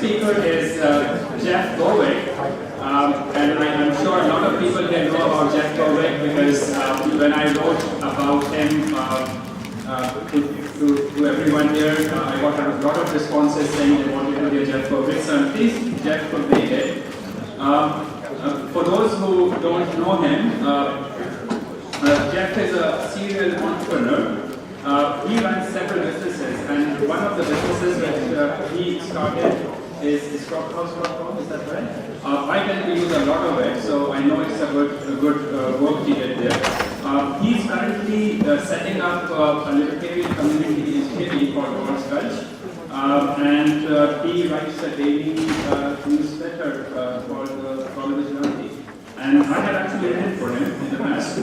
speaker is Jeff Berwick, and I'm sure a lot of people can know about Jeff Berwick because when I wrote about him to everyone here, I got a lot of responses saying they wanted to hear Jeff Berwick, so I'm pleased Jeff could make it. For those who don't know him, Jeff is a serial entrepreneur. He runs several businesses, and one of the businesses that he started is Stockhouse.com, is that right? I tend to use a lot of it, so I know it's a good work he did there. He's currently setting up a libertarian community in Chile called Gulch, and he writes a daily newsletter called Dollar Vigilante. And I had actually written for him in the past.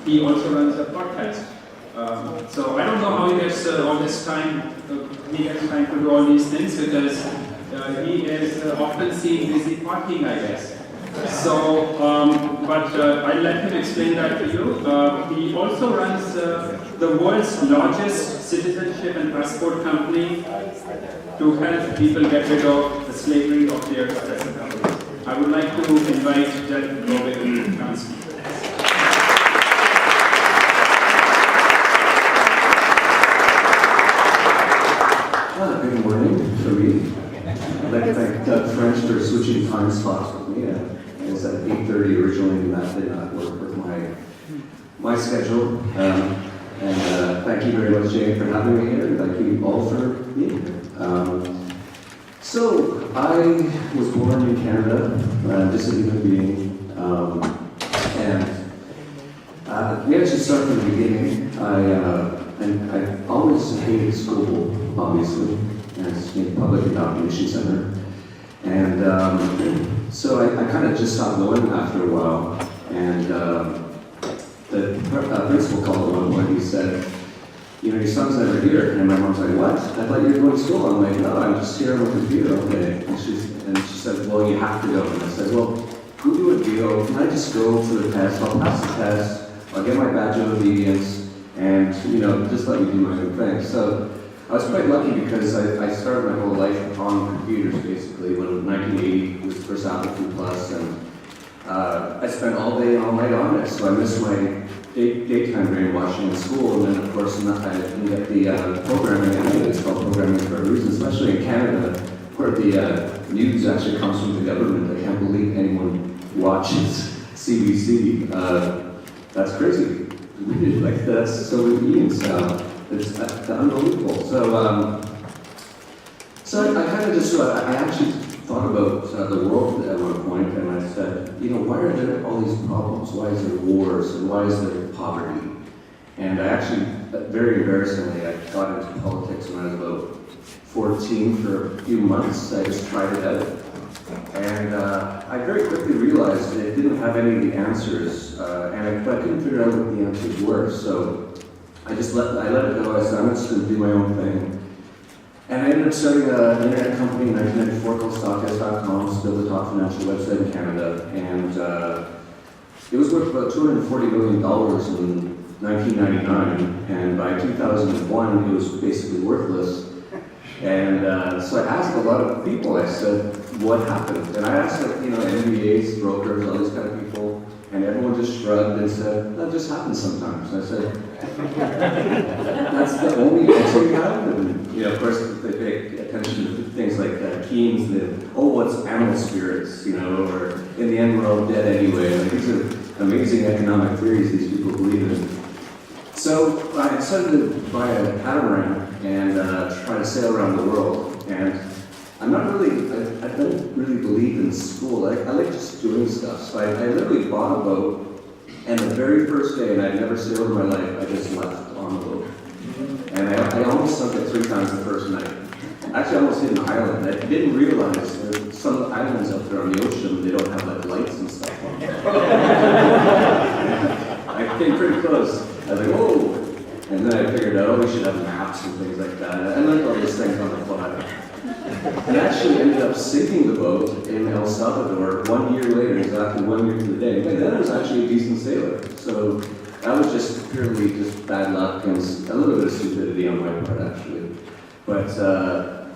He also runs a podcast. So I don't know how he gets all this time. He gets time to do all these things because he is often seen busy partying, I guess. So, but I'll let him explain that to you. He also runs the world's largest citizenship and passport company to help people get rid of the slavery of their oppressive companies. I would like to invite Jeff Berwick to come speak. Good morning for me. I'd like to thank Doug French for switching time slots with me. I was at 8:30 originally, and that did not work with my schedule. And thank you very much, Jane, for having me here, and thank you all for being here. So, I was born in Canada, just a human being, and we actually start from the beginning. I always hated school, obviously, as a public indoctrination center. And so I kind of just stopped going after a while. And the principal called at one point. He said, "You know, your son's never here." And my mom's like, "What? I thought you were going to school." I'm like, "No, I'm just here on the computer." Okay. And she said, "Well, you have to go." And I said, "Well, we'll do a deal. Can I just go for the test? I'll pass the test. I'll get my badge of obedience. And, you know, just let me do my own thing." So I was quite lucky because I started my whole life on computers, basically, when 1980 was the first Apple II Plus, and I spent all day and all night on it, so I missed my daytime brainwashing in school, and then, of course, I didn't get the programming. I think it's called programming for a reason, especially in Canada, where the news actually comes from the government. I can't believe anyone watches CBC. That's crazy. Like, that's so it means. It's unbelievable. So I kind of just, I actually thought about the world at one point, and I said, you know, why are there all these problems? Why is there wars, and why is there poverty? And I actually, very embarrassingly, I got into politics when I was about 14 for a few months. I just tried it out. And I very quickly realized it didn't have any of the answers, but I couldn't figure out what the answers were. So I let it go. I said, I'm just going to do my own thing. And I ended up starting an internet company in 1994 called Stockhouse.com, still the top financial website in Canada. And it was worth about $240 million in 1999. And by 2001, it was basically worthless. And so I asked a lot of people, I said, what happened? And I asked, like, you know, MBAs, brokers, all these kind of people, and everyone just shrugged and said, that just happens sometimes. And I said, that's the only answer you have? And, you know, of course, they pay attention to things like Keynes, what's animal spirits, you know, or in the end we're all dead anyway. Like, these are amazing economic theories these people believe in. So I decided to buy a catamaran and try to sail around the world. And I don't really believe in school. I like just doing stuff. So I literally bought a boat, and the very first day, and I'd never sailed in my life, I just left on the boat. And I almost sunk it 3 times the first night. Actually, I almost hit an island. I didn't realize that some of the islands up there on the ocean, they don't have like lights and stuff on them. I came pretty close. I was like, whoa! And then I figured out, we should have maps and things like that. I learned all these things on the fly. And actually ended up sinking the boat in El Salvador 1 year later, exactly 1 year to the day. And then I was actually a decent sailor. So that was just purely just bad luck and a little bit of stupidity on my part, actually. But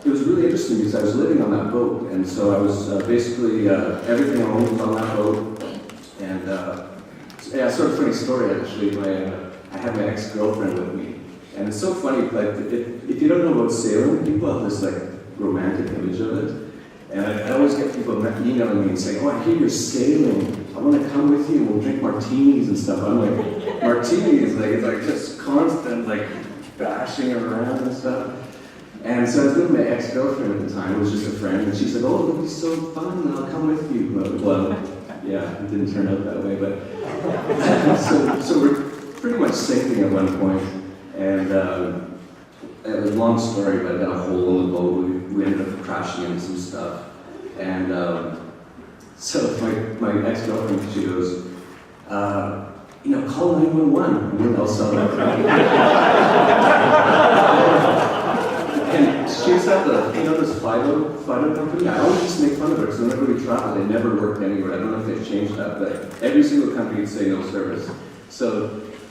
it was really interesting because I was living on that boat, and so I was basically everything I owned was on that boat. And yeah, sort of funny story actually. I had my ex-girlfriend with me, and it's so funny. Like if you don't know about sailing, people have this like romantic image of it. And I always get people emailing me and saying, "Oh, I hear you're sailing. I want to come with you and we'll drink martinis and stuff." I'm like, martinis, like it's like just constant like bashing around and stuff. And so I was with my ex-girlfriend at the time, it was just a friend, and she said, "Oh, it'll be so fun, I'll come with you." Well, yeah, it didn't turn out that way, but so we're pretty much sinking at one point, and it was a long story, but I got a hole in the boat. We ended up crashing into some stuff, and so my ex-girlfriend, she goes, "Call 911, and then they'll sell that." And she's at this Fido company. I always just make fun of her because whenever we travel, they never worked anywhere. I don't know if they've changed that, but every single company would say no service. So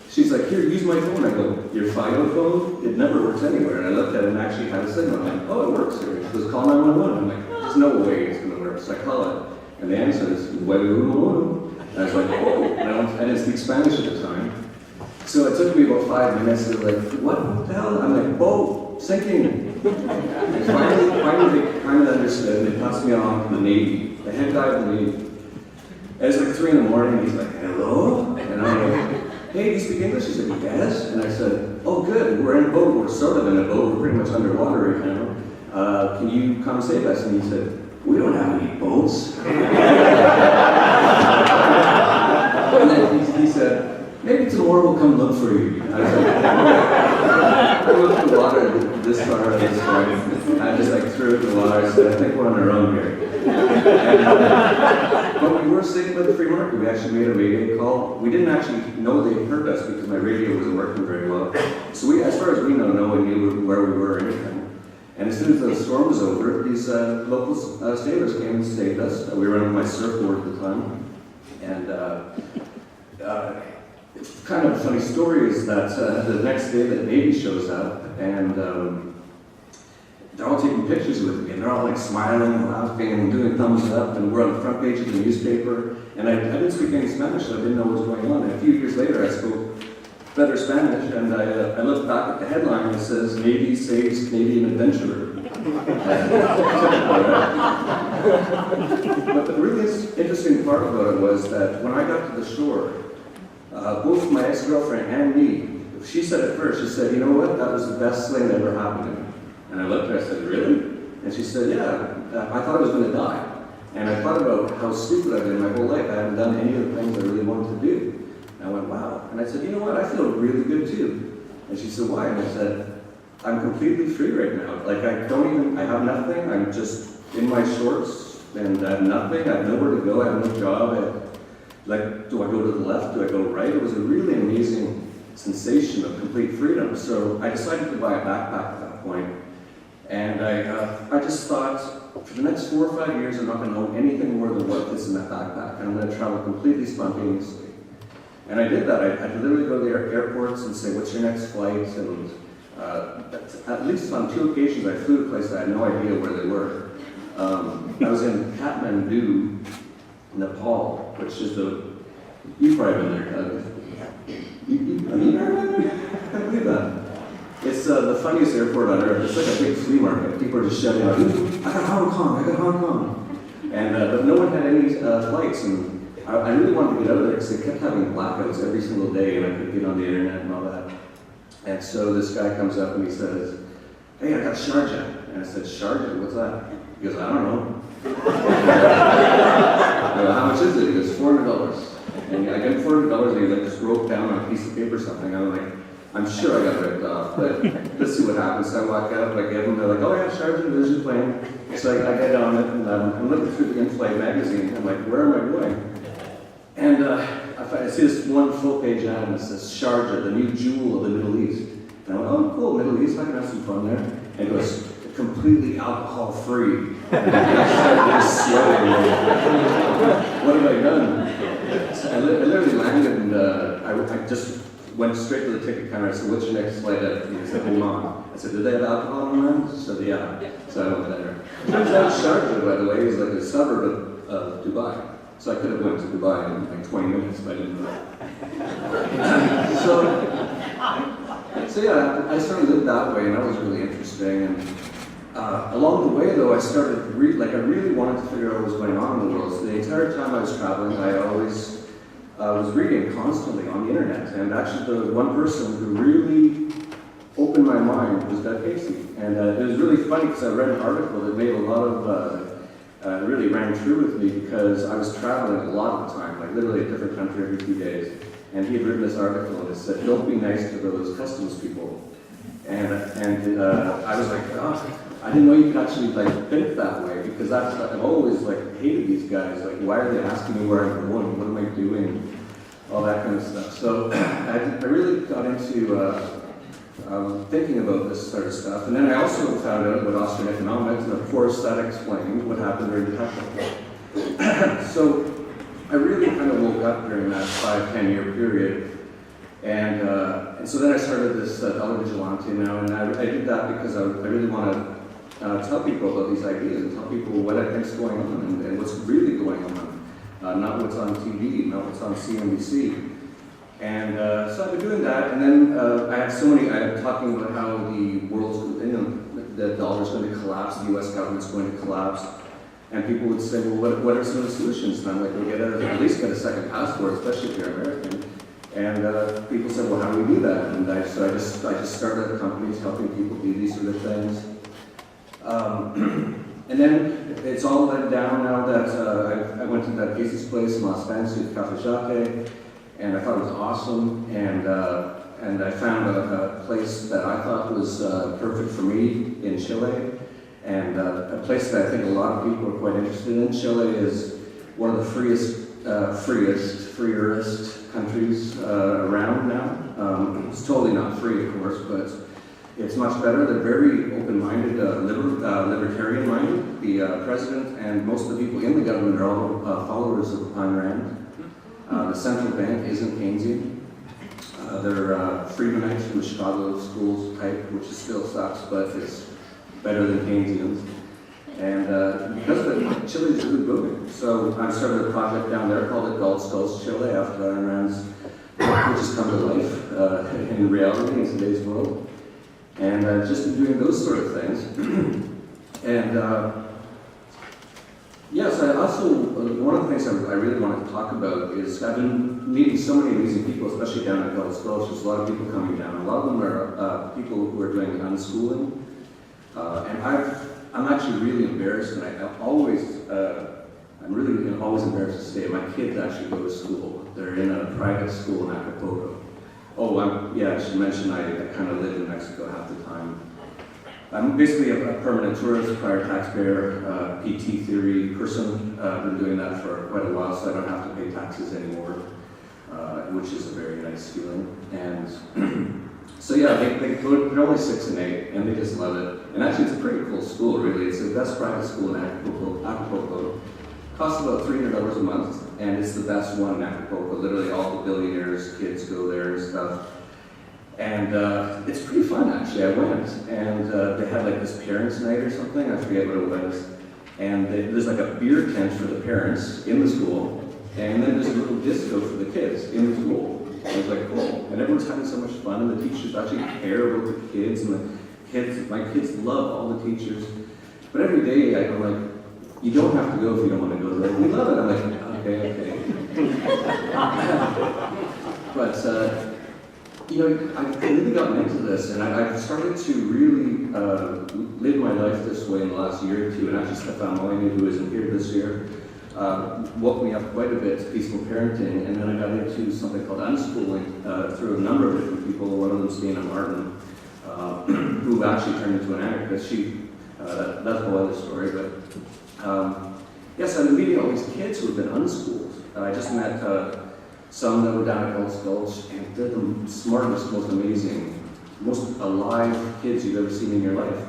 she's like, "Here, use my phone." I go, "Your Fido phone? It never works anywhere." And I looked at it and actually had a signal. I'm like, "Oh, it works here." She goes, "Call 911. I'm like, "There's no way it's going to work." So I call it, and the answer is, "Huevo." And I was like, "Oh," and I didn't speak Spanish at the time. So it took me about 5 minutes. They're like, "What the hell?" I'm like, "Boat, sinking." And finally they kind of understood. They passed me on to the Navy, the head guy of the Navy. And it's like 3 in the morning, he's like, "Hello?" And I'm like, "Hey, do you speak English?" He said, "Yes." And I said, "Oh, good, we're in a boat, we're sort of in a boat, we're pretty much underwater right now. Can you come save us?" And he said, "We don't have any boats." And then he said, "Maybe tomorrow we'll come look for you." I was like, I looked at the water this far, this far. I just like threw it in the water and said, "I think we're on our own here." But we were saved by the free market. We actually made a radio call. We didn't actually know they heard us because my radio wasn't working very well. So we, as far as we know, no one knew where we were or anything. And as soon as the storm was over, these local sailors came and saved us. We were on my surfboard at the time. And kind of a funny story is that the next day the Navy shows up, and they're all taking pictures with me, and they're all like smiling and laughing and doing thumbs up, and we're on the front page of the newspaper. And I didn't speak any Spanish, so I didn't know what was going on. And a few years later, I spoke better Spanish, and I looked back at the headline and it says, "Navy saves Canadian adventurer." But the really interesting part about it was that when I got to the shore, both my ex-girlfriend and me, she said it first, she said, "You know what, that was the best thing that ever happened to me." And I looked at her and I said, "Really?" And she said, "Yeah, I thought I was going to die." And I thought about how stupid I've been my whole life. I haven't done any of the things I really wanted to do. And I went, "Wow." And I said, "You know what, I feel really good too." And she said, "Why?" And I said, "I'm completely free right now. Like I have nothing. I'm just in my shorts and I have nothing. I have nowhere to go. I have no job. Like, do I go to the left? Do I go right?" It was a really amazing sensation of complete freedom. So I decided to buy a backpack at that point. And I just thought, for the next 4 or 5 years, I'm not going to own anything more than what fits in that backpack. And I'm going to travel completely spontaneously. And I did that. I literally go to the airports and say, "What's your next flight?" And at least on 2 occasions, I flew to places I had no idea where they were. I was in Kathmandu, Nepal, which is you've probably been there, Doug. I can't believe that. It's the funniest airport on earth. It's like a big flea market. People are just shouting out, "I got Hong Kong, I got Hong Kong." And, but no one had any flights, and I really wanted to get out of there because they kept having blackouts every single day, and I couldn't get on the internet and all that. And so this guy comes up and he says, "Hey, I got Sharjah." And I said, "Sharjah, what's that?" He goes, "I don't know." I go, "How much is it?" He goes, $400. And I get $400, and he like just wrote down on a piece of paper or something. I'm like, I'm sure I got ripped off, but let's see what happens. So I walk up, I give them, they're like, "Oh yeah, Sharjah, there's your plane." So I get on it, and I'm looking through the in-flight magazine. I'm like, where am I going? And I see this one full-page ad, and it says, "Sharjah, the new jewel of the Middle East." And I went, "Oh, cool, Middle East, I can have some fun there." And it was completely alcohol-free. And I started just sweating. What have I done? So I literally landed, and I just went straight to the ticket counter. I said, "What's your next flight out?" He said, "Oman." I said, "Do they have alcohol in Oman?" He said, "Yeah." So I went there. Turns out Sharjah, by the way, is like a suburb of Dubai. So I could have went to Dubai in like 20 minutes, but I didn't know that. So yeah, I sort of lived that way, and that was really interesting. And along the way, though, I started I really wanted to figure out what was going on in the world. So the entire time I was traveling, I always was reading constantly on the internet. And actually, the one person who really opened my mind was Doug Casey. And it was really funny because I read an article that made a lot of really rang true with me, because I was traveling a lot of the time, like literally a different country every few days. And he had written this article and it said, "Don't be nice to those customs people." And I was like, oh, I didn't know you could actually like think that way, because I've always like hated these guys. Like, why are they asking me where I'm going? What am I doing? All that kind of stuff. So I really got into thinking about this sort of stuff. And then I also found out about Austrian economics, and of course that explained what happened during the Capitalism. So I really kind of woke up during that 5-10 year period. And so then I started this Dollar Vigilante now, and I did that because I really want to tell people about these ideas and tell people what I think is going on and what's really going on, not what's on TV, not what's on CNBC. And so I've been doing that, and then I'm talking about how the world's, the dollar's going to collapse, the US government's going to collapse, and people would say, well, what are some of the solutions? And I'm like, well, at least get a second passport, especially if you're American. And people said, well, how do we do that? And I just started companies helping people do these sort of things. And then it's all led down now that I went to that Casey's place in Las Vegas, Café Jacques, and I thought it was awesome. And I found a place that I thought was perfect for me in Chile, and a place that I think a lot of people are quite interested in. Chile is one of the freest countries around now. It's totally not free, of course, but it's much better. They're very open-minded, libertarian-minded. The president and most of the people in the government are all followers of Ayn Rand. The central bank isn't Keynesian. They're Friedmanites from the Chicago schools type, which still sucks, but it's better than Keynesians. And because of it, Chile is really booming. So I started a project down there called the Galt, Chile, after Ayn Rand's book, which has come to life in reality in today's world. And just been doing those sort of things. And yes, I also, one of the things I really wanted to talk about is I've been meeting so many amazing people, especially down at Gulch. There's a lot of people coming down. A lot of them are people who are doing unschooling. And I'm actually really embarrassed, and I'm really always embarrassed to say it. My kids actually go to school. They're in a private school in Acapulco. Oh, I should mention I kind of live in Mexico half the time. I'm basically a permanent tourist, prior taxpayer, PT theory person. I've been doing that for quite a while, so I don't have to pay taxes anymore, which is a very nice feeling. And so yeah, they're only 6 and 8, and they just love it. And actually, it's a pretty cool school, really. It's the best private school in Acapulco. Costs about $300 a month, and it's the best one in Acapulco. Literally, all the billionaires' kids go there and stuff. And it's pretty fun, actually. I went, and they had like this parents' night or something. I forget what it was. And there's like a beer tent for the parents in the school, and then there's a little disco for the kids in the school. It was like, cool. And everyone's having so much fun, and the teachers actually care about the kids, and my kids love all the teachers. But every day I'm like, you don't have to go if you don't want to go. They're like, we love it. I'm like, okay. But I've really gotten into this, and I've started to really live my life this way in the last year or two. And actually, Stefan Moynihan, who isn't here this year, woke me up quite a bit to peaceful parenting, and then I got into something called unschooling through a number of different people. One of them, Stina Martin, who actually turned into an anarchist. That's a whole other story, but yes, I've been meeting all these kids who have been unschooled. I just met some that were down at Gulch, and they're the smartest, most amazing, most alive kids you've ever seen in your life.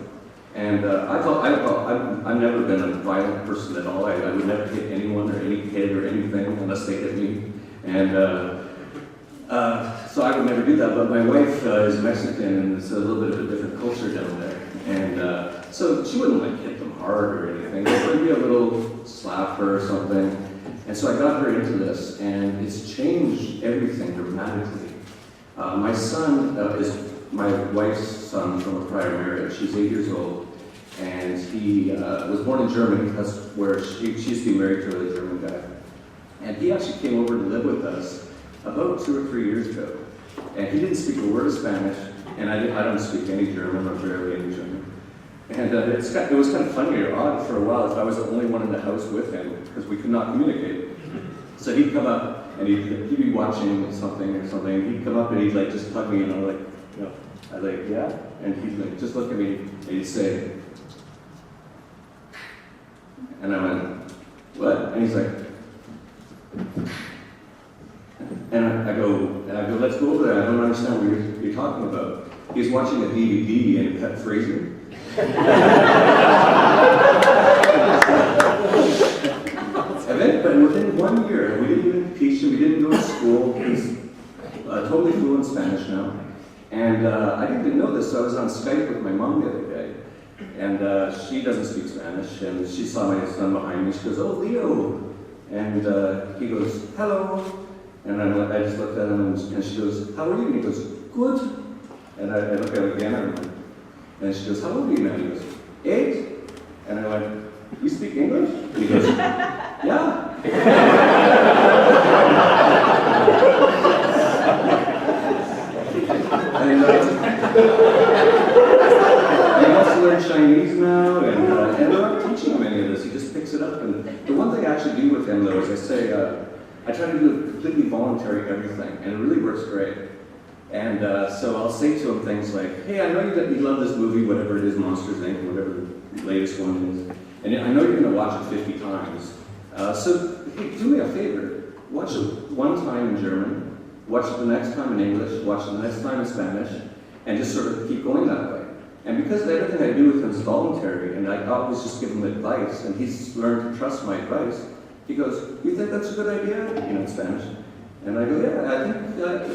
And I've never been a violent person at all. I would never hit anyone or any kid or anything unless they hit me. And So I would never do that, but my wife is Mexican, and it's a little bit of a different culture down there. And so she wouldn't like hit them hard or anything, but maybe a little slap her or something. And so I got her into this, and it's changed everything dramatically. My son is my wife's son from a prior marriage. He's 8 years old, and he was born in Germany. That's where she used to be married to a really German guy. And he actually came over to live with us about 2 or 3 years ago. And he didn't speak a word of Spanish, and I don't speak any German or barely any German. And it was kind of funny or odd for a while if I was the only one in the house with him, because we could not communicate. So he'd come up, and he'd be watching something, and he'd come up and he'd like just hug me, and I'm like, you know, I'd like, yeah? And he'd like just look at me, and he'd say, and I went, what? And he's like, and I go, let's go over there. I don't understand what you're talking about. He's watching a DVD and kept freezing. But within 1 year, we didn't even teach him, we didn't go to school. He's totally fluent in Spanish now. And I didn't even know this, so I was on Skype with my mom the other day. And she doesn't speak Spanish, and she saw my son behind me. She goes, oh, Leo. And he goes, hello. And I just looked at him, and she goes, how are you? And he goes, good. And I look at him again, and she goes, how old are you now? He goes, 8. And I went, you speak English? And he goes, yeah. And he wants to learn Chinese now, and we're not teaching him any of this. He just picks it up. And the one thing I actually do with him, though, is I say, I try to do completely voluntary everything, and it really works great. And so I'll say to him things like, hey, I know that you love this movie, whatever it is, Monsters, Inc., whatever the latest one is, and I know you're going to watch it 50 times. So hey, do me a favor, watch it one time in German, watch it the next time in English, watch it the next time in Spanish, and just sort of keep going that way. And because everything I do with him is voluntary, and I always just give him advice, and he's learned to trust my advice, he goes, you think that's a good idea? You know, in Spanish. And I go, yeah, I think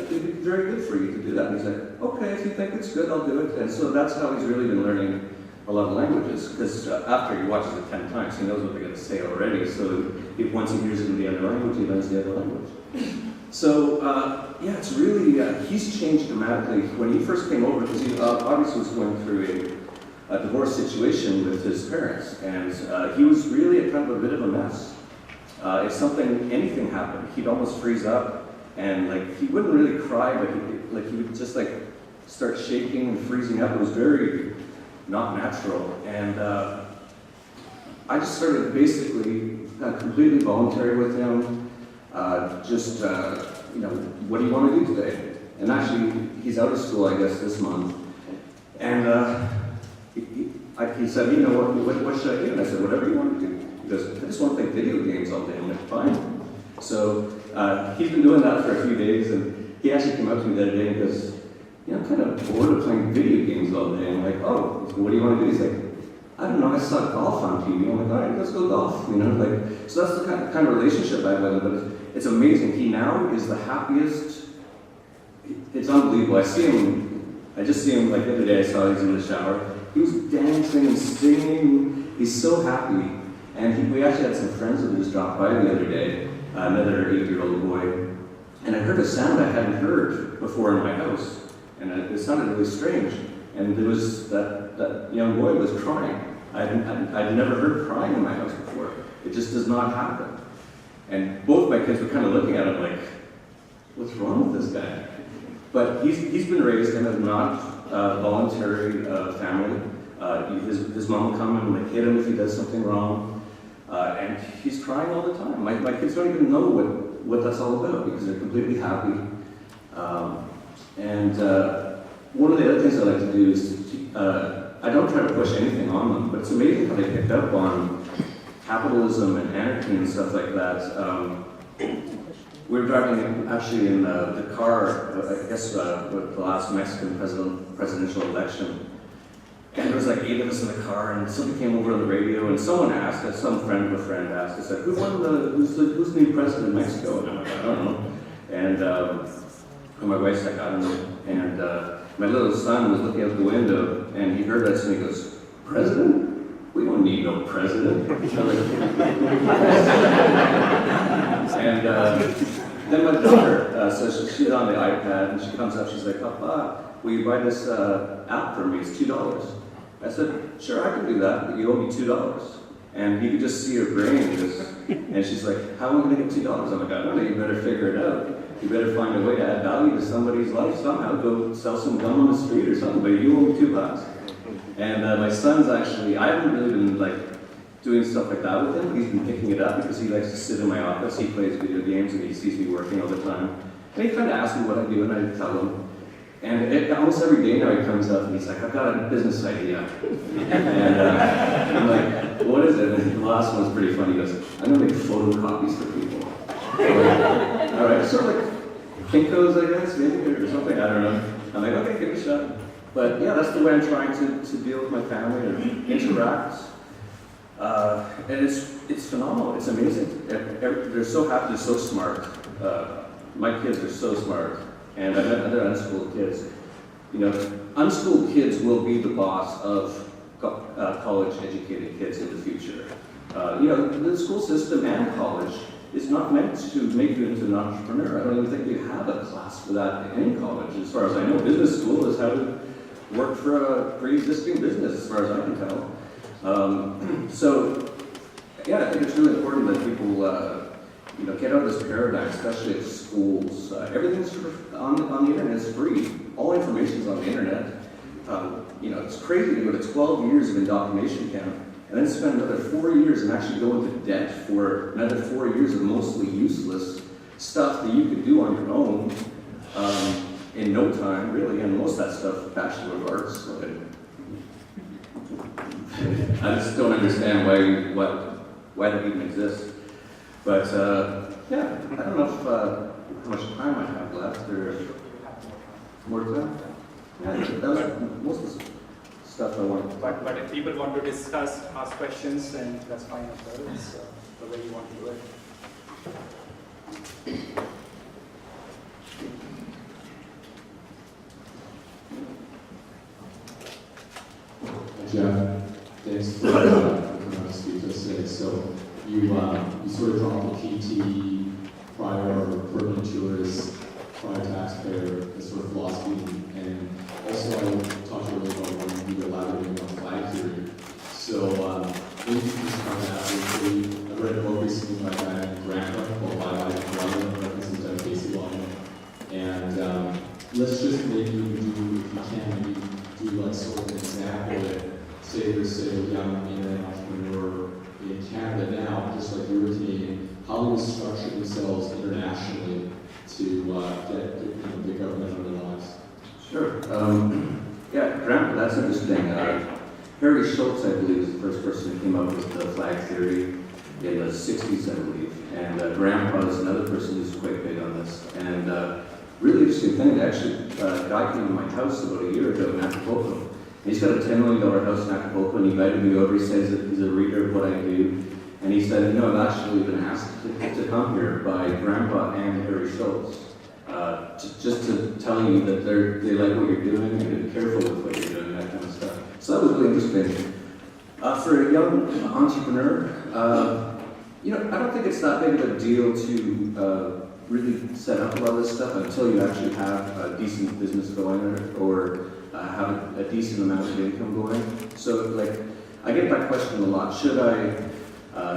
it'd be very good for you to do that. And he's like, okay, if you think it's good, I'll do it. And so that's how he's really been learning a lot of languages, because after he watches it 10 times, he knows what they're going to say already. So if once he hears it in the other language, he learns the other language. So, yeah, it's really, he's changed dramatically. When he first came over, because he obviously was going through a divorce situation with his parents, and he was really a kind of a bit of a mess. If anything happened, he'd almost freeze up, and like he wouldn't really cry, but he would just like start shaking and freezing up. It was very not natural, and I just started basically completely voluntary with him. You know, what do you want to do today? And actually, he's out of school, I guess, this month, and he said, you know, what should I do? And I said, whatever you want to do. He goes, I just want to play video games all day. I'm like, fine. So he's been doing that for a few days, and he actually came up to me the other day and goes, you know, I'm kind of bored of playing video games all day. I'm like, oh, what do you want to do? He's like, I don't know, I saw golf on TV. I'm like, all right, let's go golf. You know, like, so that's the kind of relationship I have with him. But it's amazing. He now is the happiest. It's unbelievable. I just see him like the other day. I saw he's in the shower. He was dancing and singing. He's so happy. And we actually had some friends that just dropped by the other day, another 8-year-old boy, and I heard a sound I hadn't heard before in my house, and it sounded really strange. And it was that young boy was crying. I'd never heard crying in my house before. It just does not happen. And both my kids were kind of looking at him like, what's wrong with this guy? But he's been raised in a not voluntary family. His mom will come and like hit him if he does something wrong. And he's crying all the time. My kids don't even know what that's all about because they're completely happy. One of the other things I like to do is I don't try to push anything on them, but it's amazing how they picked up on capitalism and anarchy and stuff like that. We were driving actually in the car, I guess, with the last Mexican presidential election. And there was like 8 of us in the car, and somebody came over on the radio, and someone asked us, some friend of a friend asked us, who's the new president of Mexico? And I'm like, I don't know. And And my wife's like, I don't know. And my little son was looking out the window, and he heard us, and he goes, "President? We don't need no president." And then my daughter, so she's on the iPad, and she comes up, she's like, "Papa, will you buy this app for me? It's $2. I said, "Sure, I can do that, but you owe me $2. And you could just see her brain just, and she's like, "How am I going to get $2? I'm like, "I don't know, you better figure it out. You better find a way to add value to somebody's life somehow. Go sell some gum on the street or something, but you owe me $2. And my son's actually, I haven't really been like doing stuff like that with him. He's been picking it up because he likes to sit in my office. He plays video games and he sees me working all the time. And he kind of asks me what I do, and I tell him. And almost every day now he comes up and he's like, "I've got a business idea." And I'm like, "What is it?" And the last one's pretty funny. He goes, "I'm going to make photocopies for people." I'm like, all right, sort of like Kinko's, I guess, maybe, or something. I don't know. I'm like, "Okay, give it a shot." But yeah, that's the way I'm trying to deal with my family and interact. And it's phenomenal. It's amazing. They're so happy. They're so smart. My kids are so smart. And I've met other unschooled kids. You know, unschooled kids will be the boss of college-educated kids in the future. You know, the school system and college is not meant to make you into an entrepreneur. I don't even think you have a class for that in any college. As far as I know, business school is how to work for a pre-existing business, as far as I can tell. So, yeah, I think it's really important that people you know, get out of this paradigm, especially at schools. Everything's sort of on the internet is free. All information's on the internet. You know, it's crazy to go to 12 years of indoctrination camp and then spend another 4 years and actually go into debt for another 4 years of mostly useless stuff that you could do on your own in no time, really. And most of that stuff, Bachelor of Arts. So I just don't understand why that even exists. But yeah, I don't know if, how much time I have left or more time. Yeah, that was most of the stuff I wanted to talk about. But if people want to discuss, ask questions, then that's fine as well. It's the way you want to do it. Jeff, thanks for coming on to speak to us today. So you sort of dropped the PT, prior permanent tourist, prior taxpayer, this sort of philosophy, and also I talked to you earlier about when you elaborating on flag theory. So maybe you can just comment out briefly. I read a book recently by a guy named Grandpa called Bye Bye Columbia, references to Casey Long. And let's just maybe do, if you can, maybe do like sort of an example that say there's a young internet entrepreneur in Canada now, just like you were Canadian, how they would structure themselves internationally to get the government on their lives. Sure. Yeah, Grandpa, that's interesting. Harry Schultz, I believe, is the first person who came up with the flag theory in the 60s, I believe. And Grandpa is another person who's quite big on this. And really interesting thing, actually, a guy came to my house about a year ago in Acapulco. He's got a $10 million house in Acapulco, and he invited me over. He says that he's a reader of what I do. And he said, "You know, I've actually been asked to come here by Grandpa and Harry Schultz, just to tell you that they like what you're doing and be careful with what you're doing, that kind of stuff." So that was really interesting. For a young entrepreneur, you know, I don't think it's that big of a deal to really set up a lot of this stuff until you actually have a decent business going or have a decent amount of income going. So, like, I get that question a lot. Should I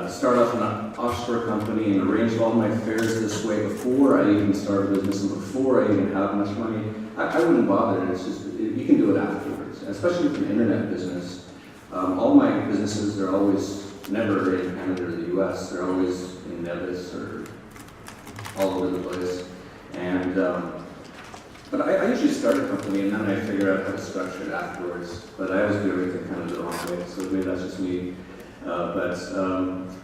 start off an offshore company and arrange all my affairs this way before I even start a business and before I even have much money? I wouldn't bother. It's just, you can do it afterwards, especially with an internet business. All my businesses are always never in Canada or the US. They're always in Nevis or all over the place. And but I usually start a company and then I figure out how to structure it afterwards. But I always do everything kind of the wrong way, so maybe that's just me.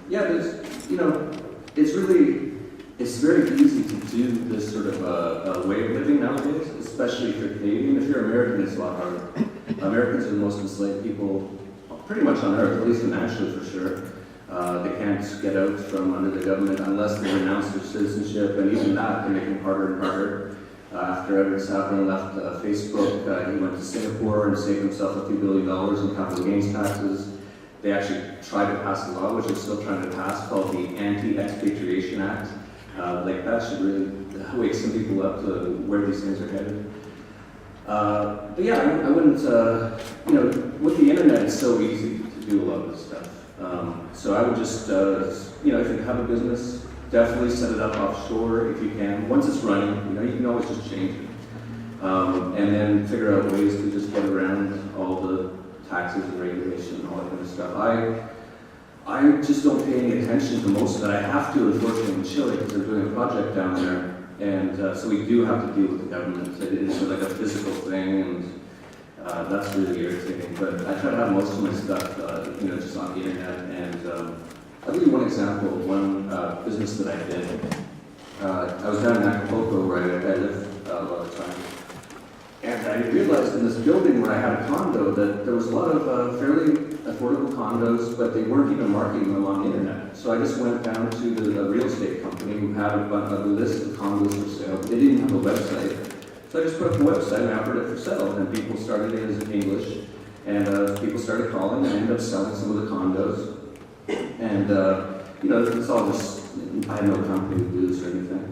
Yeah, there's, you know, it's very easy to do this sort of way of living nowadays, especially if you're Canadian. If you're American, it's a lot harder. Americans are the most enslaved people pretty much on earth, at least financially for sure. They can't get out from under the government unless they renounce their citizenship, and even that can make them harder and harder. After Edward Sapin left Facebook, he went to Singapore and saved himself a few $2 billion in capital gains taxes. They actually tried to pass a law, which they're still trying to pass, called the Anti-Expatriation Act. Like that should really wake some people up to where these things are headed. But yeah, I wouldn't, you know, with the internet, it's so easy to do a lot of this stuff. So I would just, you know, if you have a business, definitely set it up offshore if you can. Once it's running, you know, you can always just change it. And then figure out ways to just get around all the taxes and regulation and all that kind of stuff. I just don't pay any attention to most of that. I have to, unfortunately, in Chile, because they're doing a project down there. And so we do have to deal with the government. It is like a physical thing, and that's really irritating. But I try to have most of my stuff, you know, just on the internet. And I'll give you one example of one business that I did. I was down in Acapulco where I live a lot of the time. And I realized in this building where I had a condo that there was a lot of fairly affordable condos, but they weren't even marketing them on the internet. So I just went down to the real estate company who had a list of condos for sale. They didn't have a website. So I just put up a website and offered it for sale. And people started it as English. And people started calling and I ended up selling some of the condos. And, you know, it's all just, I had no company to do this or anything.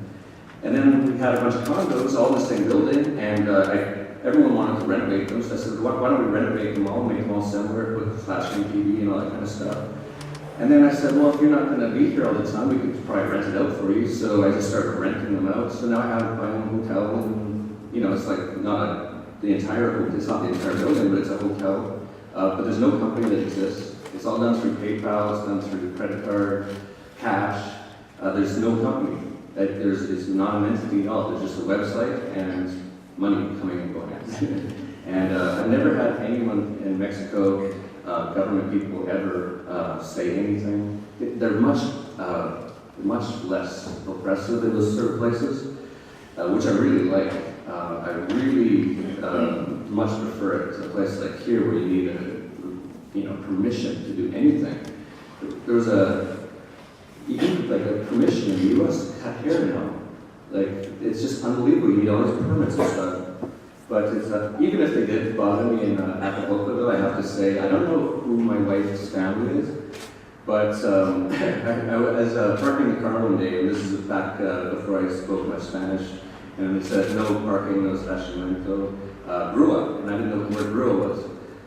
And then we had a bunch of condos, all in the same building, and everyone wanted to renovate them. So I said, why don't we renovate them all, make them all similar, with flashing TV and all that kind of stuff. And then I said, well, if you're not going to be here all the time, we could probably rent it out for you. So I just started renting them out. So now I have my own hotel, and you know, it's like not the entire, it's not the entire building, but it's a hotel. But there's no company that exists. It's all done through PayPal, it's done through credit card, cash. There's no company. It's not an entity at all. There's just a website and money coming and going. And I've never had anyone in Mexico, government people, ever say anything. They're much less oppressive in those sort of places, which I really like. I really much prefer it to a place like here where you need permission to do anything. There's you need like a permission in the U.S. to cut hair now. Like, it's just unbelievable. You need all these permits and stuff. But it's, even if they did bother me in Acapulco, though, I have to say, I don't know who my wife's family is, but I was parking the car one day, and this is back before I spoke my Spanish, and it said, no parking, no estacionamiento, grúa, and I didn't know where grúa was.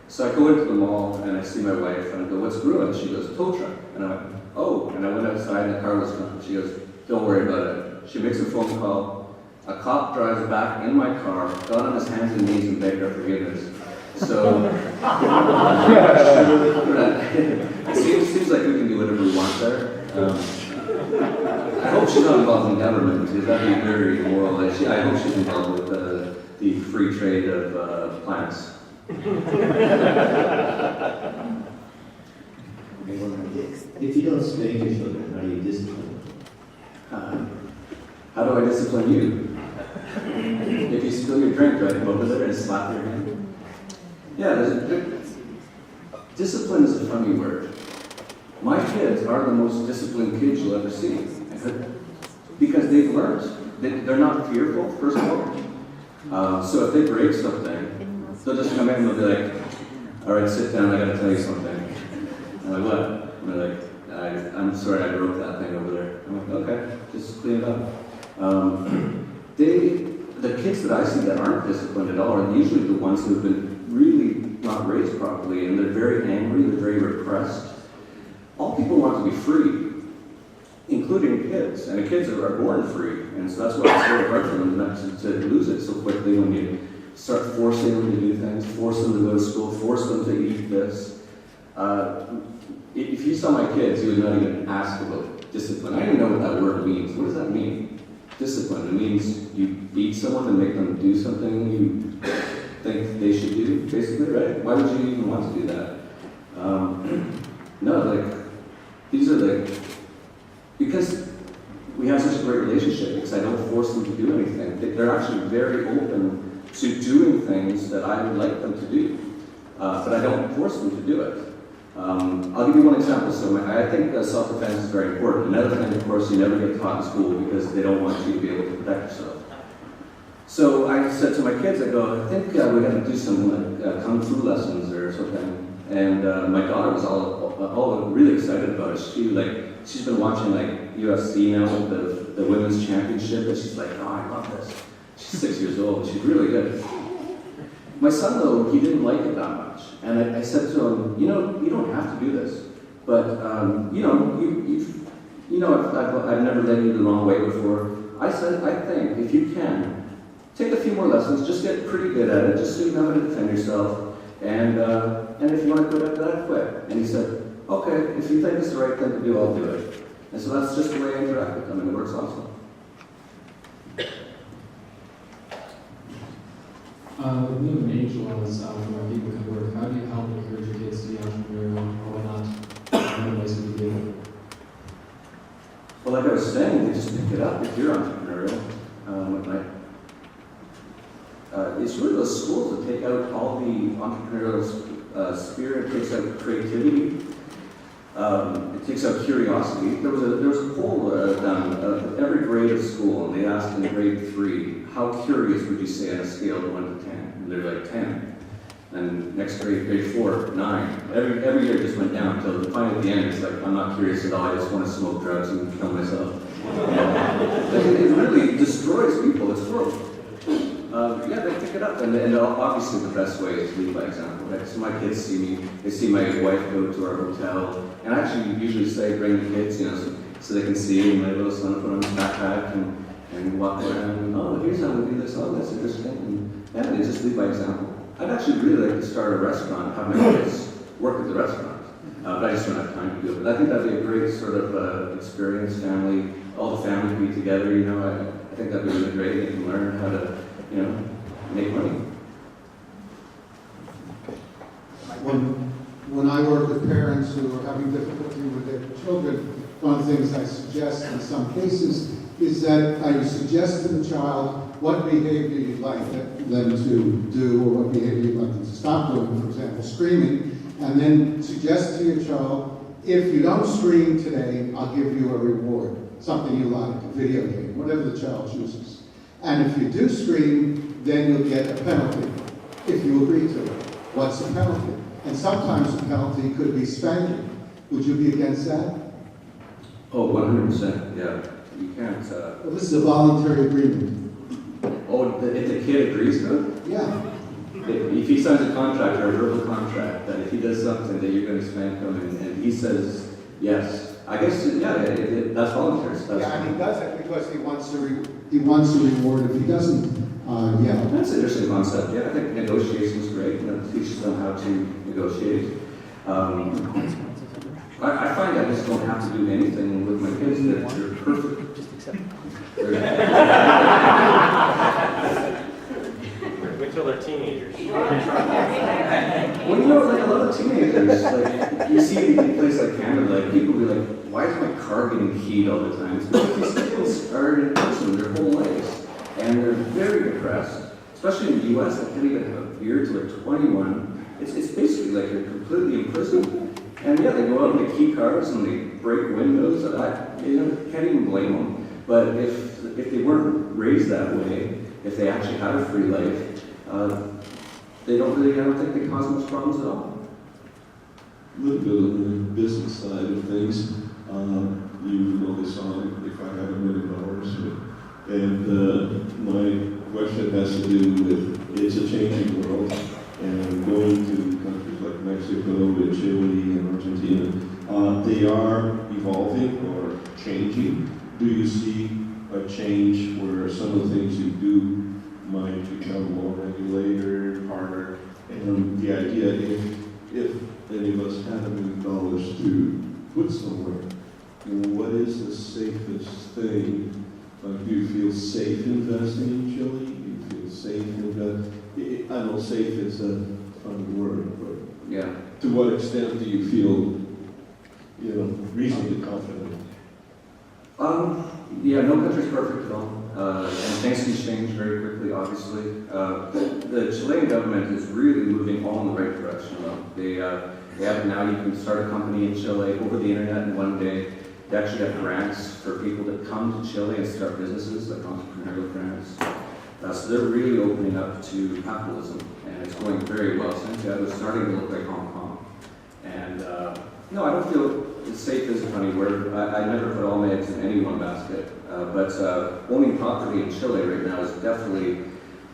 So I go into the mall, and I see my wife, and I go, what's grúa? And she goes, tow truck. And I went, oh, and I went outside, and the car was gone. She goes, don't worry about it. She makes a phone call. A cop drives back in my car, got on his hands and knees and begged her forgiveness. So, it seems like we can do whatever we want there. I hope she's not involved in government, because that'd be very immoral. I hope she's involved with the free trade of plants. If you don't spank your children, how do you discipline them? How do I discipline you? If you spill your drink, do I come over there and slap your hand? Yeah, discipline is a funny word. My kids are the most disciplined kids you'll ever see. Because they've learned. They're not fearful, first of all. So if they break something, they'll just come in and they'll be like, all right, sit down, I gotta tell you something. I'm like, what? And they're like, I'm sorry, I broke that thing over there. I'm like, okay, just clean it up. The kids that I see that aren't disciplined at all are usually the ones who have been really not raised properly, and they're very angry, they're very repressed. All people want to be free, including kids, and the kids are born free, and so that's why it's very hard for them to lose it so quickly when you start forcing them to do things, force them to go to school, force them to eat this. If you saw my kids, you would not even ask about discipline. I don't even know what that word means. What does that mean? Discipline. It means you beat someone and make them do something you think they should do, basically, right? Why would you even want to do that? No, like, these are like, because we have such a great relationship, because I don't force them to do anything. They're actually very open to doing things that I would like them to do, but I don't force them to do it. I'll give you one example. So I think self-defense is very important. Another thing, of course, you never get taught in school because they don't want you to be able to protect yourself. So I said to my kids, I go, I think we got to do some kung fu lessons or something. And my daughter was all really excited about it. She's been watching like UFC now, the women's championship, and she's like, oh, I love this. She's 6 years old. She's really good. My son, though, he didn't like it that much. And I said to him, you don't have to do this. But, I've never led you the wrong way before. I said, I think if you can, take a few more lessons, just get pretty good at it, just so you know how to defend yourself. And if you want to quit after that, quit. And he said, okay, if you think it's the right thing to do, I'll do it. And so that's just the way I interact with them, and it works awesome. With new age laws where people can work, how do you help encourage your kids to be entrepreneurial or not? What advice would you give? Well, like I was saying, you just pick it up if you're entrepreneurial. It's really those schools that take out all the entrepreneurial spirit, takes out creativity, it takes out curiosity. There was a poll done of every grade of school, and they asked in grade 3, how curious would you say on a scale of 1 to 10? And they're like 10. And next grade 4, 9. Every year it just went down until finally at the end it's like, I'm not curious at all, I just want to smoke drugs and kill myself. It really destroys people, it's horrible. They pick it up, and obviously the best way is lead by example. Right? So my kids see me, they see my wife go to our hotel, and I actually usually say, bring the kids, so they can see, and my little son put on his backpack and walk around, and, oh, here's how we do this, oh, that's interesting, and they just lead by example. I'd actually really like to start a restaurant, have my kids work at the restaurant, but I just don't have time to do it. But I think that'd be a great sort of experience, family, all the family be together, I think that'd be really great. They can learn how to, make money. When I work with parents who are having difficulty with their children, one of the things I suggest in some cases is that I suggest to the child what behavior you'd like them to do or what behavior you'd like them to stop doing, for example, screaming, and then suggest to your child, if you don't scream today, I'll give you a reward, something you like, a video game, whatever the child chooses. And if you do scream, then you'll get a penalty, if you agree to it. What's the penalty? And sometimes the penalty could be spanking. Would you be against that? Oh, 100%, yeah. You can't, Well, this is a voluntary agreement. if the kid agrees to it? Yeah. If he signs a contract or a verbal contract, that if he does something that you're going to spank him, and he says yes, I guess, that's voluntary. Yeah, and he does it because he wants a reward. If he doesn't, That's an interesting concept. Yeah, I think negotiation is great. It teaches them how to negotiate. I find I just don't have to do anything with my kids. They're perfect. Just accept it. Wait till they're teenagers. Well, like a lot of teenagers, like you see in a place like Canada, like people be like, why is my car getting keyed all the time? It's because these kids are in prison their whole lives, and they're very depressed. Especially in the U.S., they can't even have a beer till they're 21. It's basically like they're completely imprisoned. And yeah, they go out and they key cars and they break windows. Can't even blame them. But if they weren't raised that way, if they actually had a free life, I don't think they cause much problems at all. A little bit on the business side of things. You know the song, If I Had $1 Million. And my question has to do with, it's a changing world. And going to countries like Mexico and Chile and Argentina, they are evolving or changing. Do you see a change where some of the things you do might become more regulated, harder? And the idea, if any of us had $1 million to put somewhere, what is the safest thing? Do you feel safe investing in Chile? Do you feel safe investing? I know safe is a fun word, but Yeah. to what extent do you feel, reasonably confident? No country's perfect at all. And things can change very quickly, obviously. The Chilean government is really moving all in the right direction, though. They have now, you can start a company in Chile over the internet in one day. They actually have grants for people that come to Chile and start businesses, like entrepreneurial grants. So they're really opening up to capitalism, and it's going very well. Santiago is starting to look like Hong Kong. And no, I don't feel safe is a funny word. I never put all my eggs in any one basket. But owning property in Chile right now is definitely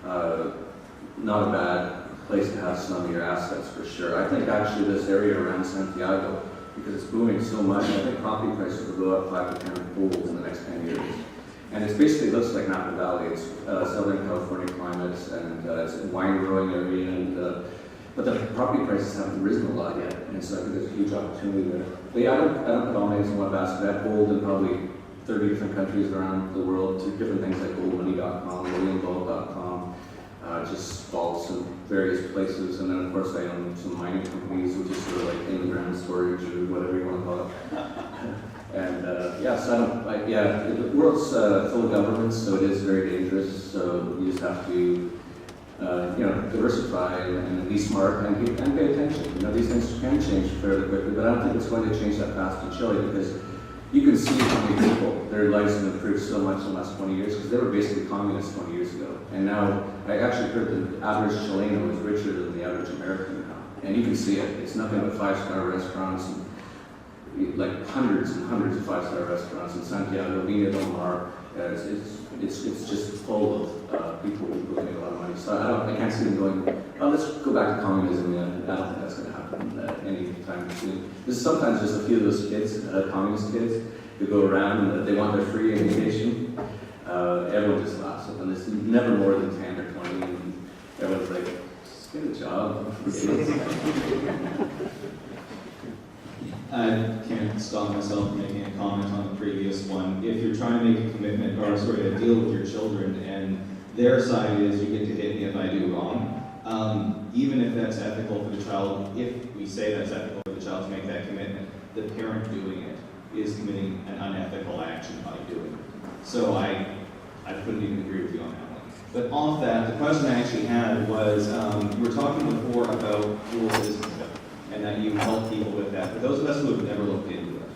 not a bad place to have some of your assets for sure. I think actually this area around Santiago, because it's booming so much, I think property prices will go up 5 to 10 fold in the next 10 years. And it basically looks like Napa Valley. It's Southern California climates, and it's a wine growing area, and but the property prices haven't risen a lot yet, and so I think there's a huge opportunity there. But yeah, I don't put all my eggs in one basket. I hold in probably 30 different countries around the world, to different things like goldmoney.com, williamgold.com, just vaults in various places, and then of course I own some mining companies, which is sort of like in-ground storage or whatever you want to call it. And yeah, so the world's full of governments, so it is very dangerous. So you just have to, diversify and be smart and pay attention. These things can change fairly quickly, but I don't think it's going to change that fast in Chile, because you can see how many people, their lives have improved so much in the last 20 years, because they were basically communists 20 years ago. And now, I actually heard the average Chilean was richer than the average American now. And you can see it. It's nothing but 5-star restaurants, and like hundreds and hundreds of 5-star restaurants in Santiago, Viña del Mar. It's just full of people who make a lot of money. So I can't see them going, oh, let's go back to communism. I don't think that's going to happen anytime soon. There's sometimes just a few of those kids, communist kids, who go around and they want their free education. Everyone just laughs at them. It's never more than 10 or 20, and everyone's like, just get a job. I can't stop myself from making a comment on the previous one. If you're trying to make a commitment, or sorry, a deal with your children, and their side is you get to hit me if I do wrong, even if that's ethical for the child, if we say that's ethical for the child to make that commitment, the parent doing it is committing an unethical action by doing it. So I couldn't even agree with you on that one. But off that, the question I actually had was, you were talking before about dual citizenship, and that you help people with that. For those of us who have never looked into it,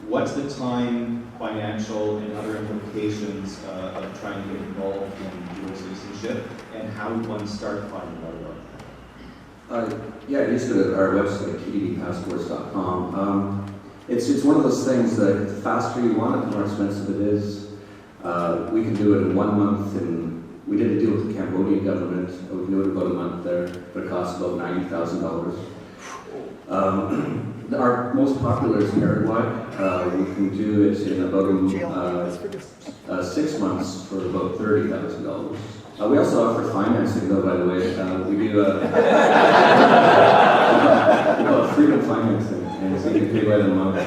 what's the time, financial, and other implications of trying to get involved in dual citizenship, and how would one start finding out about that? Yeah, just go to our website, tdpassports.com. It's one of those things that the faster you want it, the more expensive it is. We can do it in 1 month, and we did a deal with the Cambodian government. We can do it in about a month there, but it costs about $90,000. Our most popular is Paraguay. We can do it in about 6 months for about $30,000. We also offer financing, though, by the way. We do we call it freedom financing, and so you can pay by the month.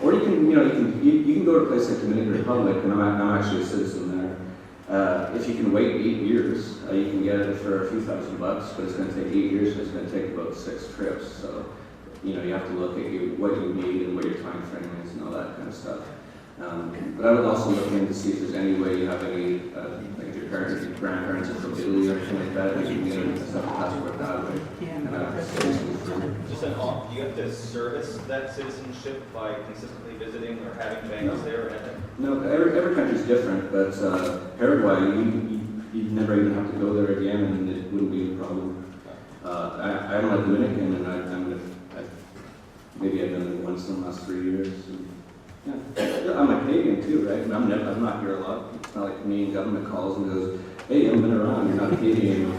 Or you can go to a place like Dominican Republic, and I'm actually a citizen there. If you can wait 8 years, you can get it for a few $1,000, but it's going to take 8 years, and it's going to take about 6 trips. So, you have to look at what you need and what your time frame is and all that kind of stuff. But I would also look in to see if there's any way you have any, like if your parents, your grandparents are from Italy or anything like that, you can get a passport that way. Just an off, do you have to service that citizenship by consistently visiting or having banks there or anything? No, every country's different, but Paraguay, you never even have to go there again, and it wouldn't be a problem. I'm a Dominican, and maybe I've done it once in the last 3 years. And, yeah. I'm a Canadian too, right? I'm not here a lot. It's not like the Canadian government calls and goes, "Hey, I've been around. You're not Canadian anymore."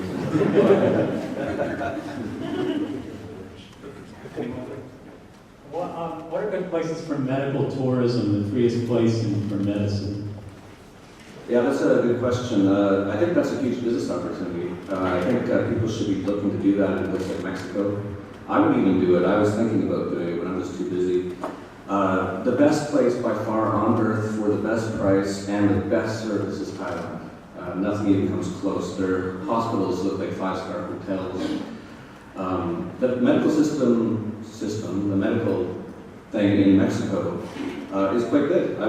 What are good places for medical tourism, the freest place for medicine? Yeah, that's a good question. I think that's a huge business opportunity. I think people should be looking to do that in places like Mexico. I would even do it. I was thinking about doing it, but I'm just too busy. The best place by far on earth for the best price and the best service is Thailand. Nothing even comes close. Their hospitals look like 5-star hotels. The medical system, the medical thing in Mexico is quite good. I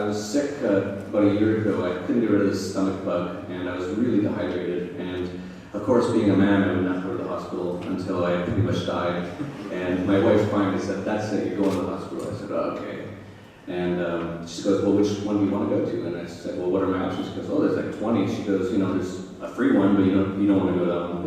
was sick about a year ago. I couldn't get rid of this stomach bug, and I was really dehydrated. And of course, being a man, I would not go to the hospital until I pretty much died. And my wife finally said, "That's it, you're going to the hospital." I said, "Oh, okay." And she goes, well, which one do you want to go to? And I said, well, what are my options? She goes, oh, there's like 20. She goes, you know, there's a free one, but you don't want to go to that one.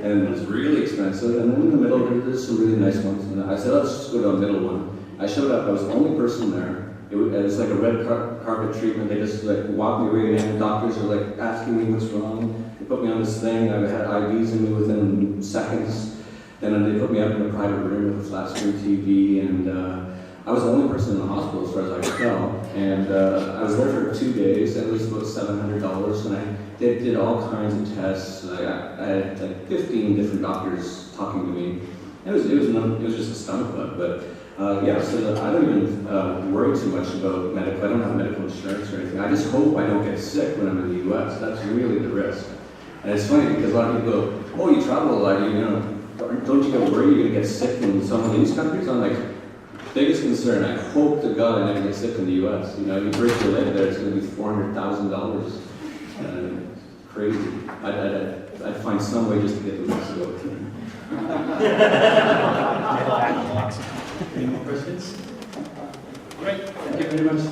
And it was really expensive. And then in the middle, there's some really nice ones. And I said, let's just go to a middle one. I showed up. I was the only person there. It was like a red carpet treatment. They just like walked me right in. Doctors are like asking me what's wrong. They put me on this thing. I had IVs in me within seconds. And then they put me up in a private room with a flat screen TV. And I was the only person in the hospital as far as I could tell. And I was there for 2 days. It was about $700. And they did all kinds of tests. I had like 15 different doctors talking to me. It was just a stomach bug. But yeah, so I don't even worry too much about medical. I don't have medical insurance or anything. I just hope I don't get sick when I'm in the U.S. That's really the risk. And it's funny because a lot of people go, oh, you travel a lot, you know, don't you get worried you're going to get sick in some of these countries? I'm like, biggest concern, I hope to God I never get sick in the U.S. You know, you break your leg there, it's going to be $400,000. Crazy. I'd find some way just to get to Mexico. Any more questions? Great, thank you very much.